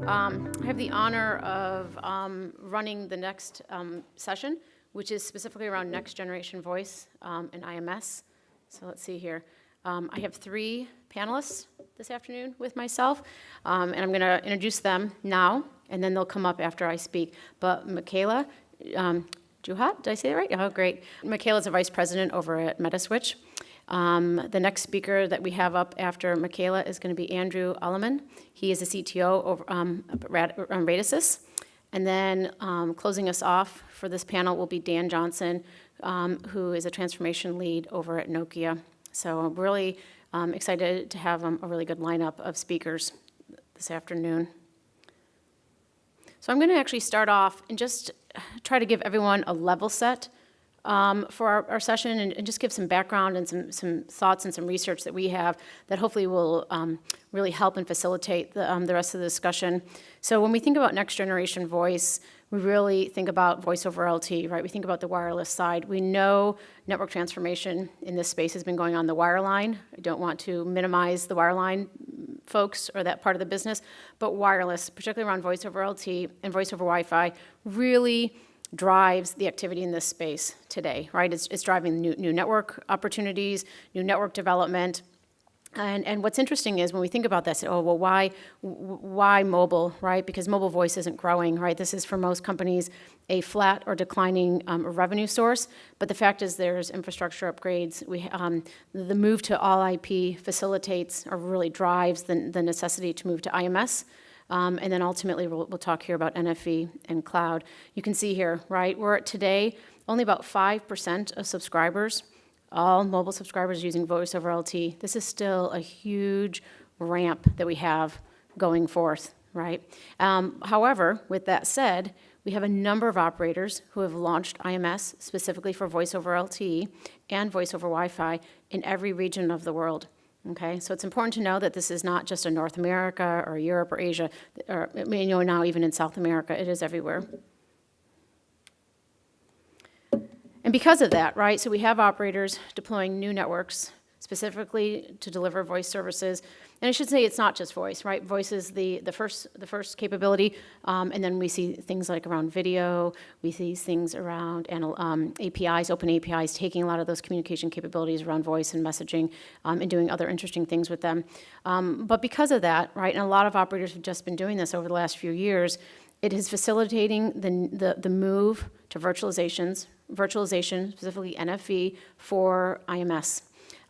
I have the honor of running the next session, which is specifically around next generation voice and IMS. So let's see here. I have 3 panelists this afternoon with myself, and I'm going to introduce them now, and then they'll come up after I speak. But Michaela Juhat, did I say that right? Oh, great. Michaela is a vice president over at Metaswitch. The next speaker that we have up after Michaela is going to be Andrew Alleman. He is a CTO over Radisys. And then closing us off for this panel will be Dan Johnson, who is a transformation lead over at Nokia. So I'm really excited to have a really good lineup of speakers this afternoon. So I'm going to actually start off and just try to give everyone a level set for our session and just give some background and some thoughts and some research that we have that hopefully will really help and facilitate the rest of the discussion. So when we think about next generation voice, we really think about voice over LT, right? We think about the wireless side. We know network transformation in this space has been going on the wireline. I don't want to minimize the wireline folks or that part of the business, but wireless, particularly around voice over LT and voice over Wi-Fi, really drives the activity in this space today, right? It's driving new network opportunities, new network development. And what's interesting is when we think about this, oh, well, why mobile, right? Because mobile voice isn't growing, right? This is for most companies a flat or declining revenue source. But the fact is there's infrastructure upgrades. The move to all IP facilitates or really drives the necessity to move to IMS. And then ultimately, we'll talk here about NFV and cloud. You can see here, right, we're at today only about 5% of subscribers, all mobile subscribers using voice over LT. This is still a huge ramp that we have going forth, right? However, with that said, we have a number of operators who have launched IMS specifically for voice over LT and voice over Wi-Fi in every region of the world. Okay, so it's important to know that this is not just a North America or Europe or Asia, or now even in South America, it is everywhere. And because of that, right, so we have operators deploying new networks specifically to deliver voice services. And I should say it's not just voice, right? Voice is the first capability, and then we see things like around video, we see things around APIs, open APIs, taking a lot of those communication capabilities around voice and messaging and doing other interesting things with them. But because of that, right, and a lot of operators have just been doing this over the last few years, it is facilitating the move to virtualization, specifically NFV, for IMS.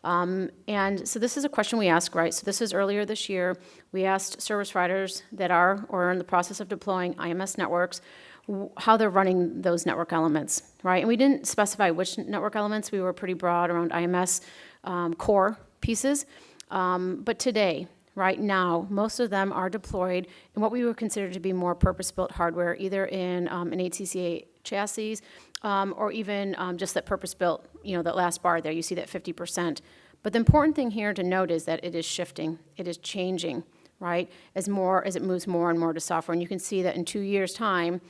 And so this is a question we ask, right? So this is earlier this year. We asked service providers that are or are in the process of deploying IMS networks, how they're running those network elements, right? And we didn't specify which network elements. We were pretty broad around IMS core pieces. But today, right now, most of them are deployed in what we would consider to be more purpose-built hardware, either in an HCCA chassis or even just that purpose-built, that last bar there, you see that 50%. But the important thing here to note is that it is shifting, it is changing, right, as it moves more and more to software. And you can see that in 2 years' time,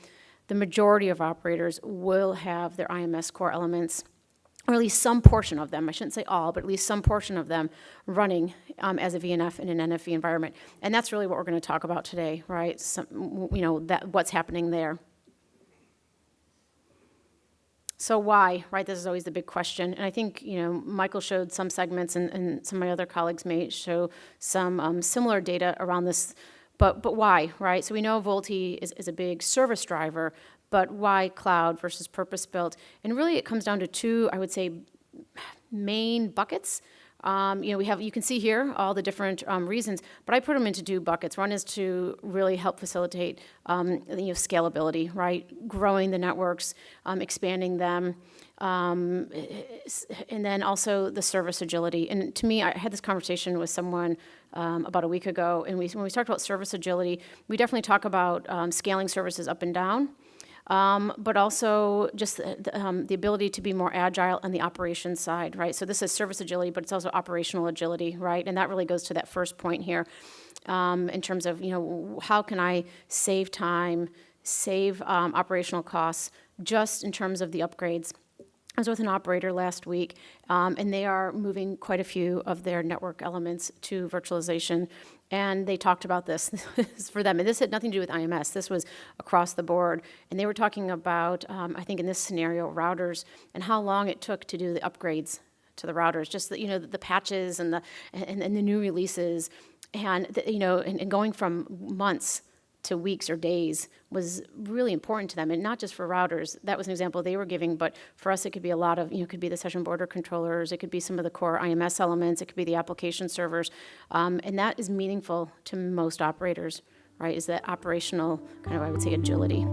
the majority of operators will have their IMS core elements, or at least some portion of them, I shouldn't say all, but at least some portion of them running as a VNF in an NFV environment. And that's really what we're going to talk about today, right? What's happening there. So why, right? This is always the big question. And I think, Michael showed some segments and some of my other colleagues may show some similar data around this, but why, right? So we know VoLTE is a big service driver, but why cloud versus purpose-built? And really it comes down to 2, I would say, main buckets. You can see here all the different reasons, but I put them into 2 buckets. One is to really help facilitate scalability, right? Growing the networks, expanding them, and then also the service agility. And to me, I had this conversation with someone about a week ago, and when we talked about service agility, we definitely talk about scaling services up and down. But also just the ability to be more agile on the operations side, right? So this is service agility, but it's also operational agility, right? And that really goes to that first point here in terms of, how can I save time, save operational costs, just in terms of the upgrades I was with an operator last week, and they are moving quite a few of their network elements to virtualization. And they talked about this for them. And this had nothing to do with IMS. This was across the board. And they were talking about, I think in this scenario, routers and how long it took to do the upgrades to the routers, just the patches and the new releases, and and going from months to weeks or days was really important to them, and not just for routers. That was an example they were giving, but for us it could be a lot of, it could be the session border controllers, it could be some of the core IMS elements, it could be the application servers, and that is meaningful to most operators, right, is that operational kind of, I would say, agility.